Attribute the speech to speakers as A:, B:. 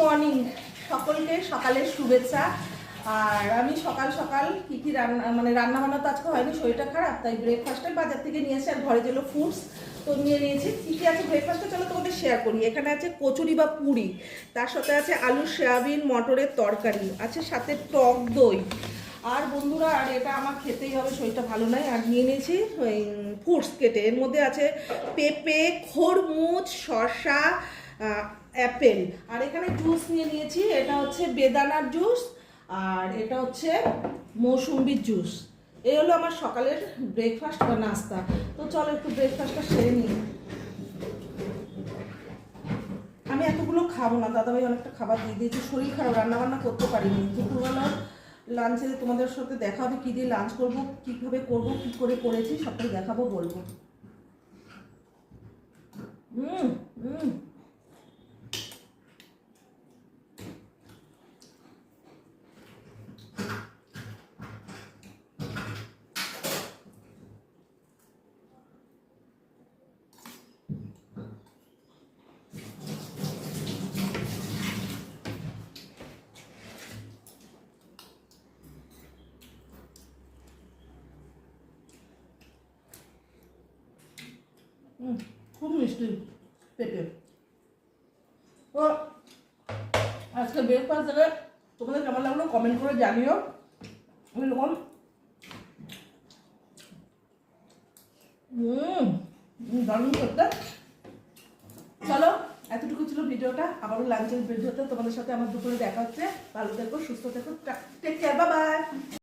A: Morning, সকলকে সকালের শুভেচ্ছা। আর আমি সকাল সকাল কী কী রান্না বান্না তো আজকে হয়নি, শরীরটা খারাপ, তাই ব্রেকফাস্টে বাজার থেকে নিয়ে এসে আর ঘরে যেগুলো ফুডস তো নিয়ে নিয়েছি। কী কী আছে ব্রেকফাস্টে চলো তোমাদের শেয়ার করি। এখানে আছে কচুরি বা পুরি, তার সাথে আছে আলু সয়াবিন মটরের তরকারি, আছে সাথে টক দই। আর বন্ধুরা, আর এটা আমার খেতেই হবে, শরীরটা ভালো নয়। আর নিয়ে নিয়েছি ফ্রুটস কেটে, এর মধ্যে আছে পেঁপে, খরমুজ, শসা, অ্যাপেল। আর এখানে জুস নিয়ে নিয়েছি, এটা হচ্ছে বেদানার জুস আর এটা হচ্ছে মৌসুম্বির জুস। এই হলো আমার সকালের ব্রেকফাস্ট বা নাস্তা। তো চলো একটু ব্রেকফাস্টটা সেরে নিই। আমি এতগুলো খাবো না, দাদাভাই অনেকটা খাবার দিয়ে দিয়েছি, শরীর খারাপ, রান্নাবান্না করতে পারিনি। দুপুরবেলা লাঞ্চে তোমাদের সাথে দেখা হবে, কী দিয়ে লাঞ্চ করবো, কীভাবে করবো, কী করে করেছি সবটাই দেখাবো, বলবো। খুব মিষ্টি পেঁপে। তো আজকে ব্রেকফাস্ট থেকে তোমাদের কেমন লাগলো কমেন্ট করে জানিও। এরকম দারুণ করতে। চলো, এতটুকু ছিল ভিডিওটা। আবারও লাঞ্চের ভিডিওতে তোমাদের সাথে আমার দুপুরে দেখা হচ্ছে। ভালো থেকো, সুস্থ থেকো, টেক কেয়ার, বাই বাই।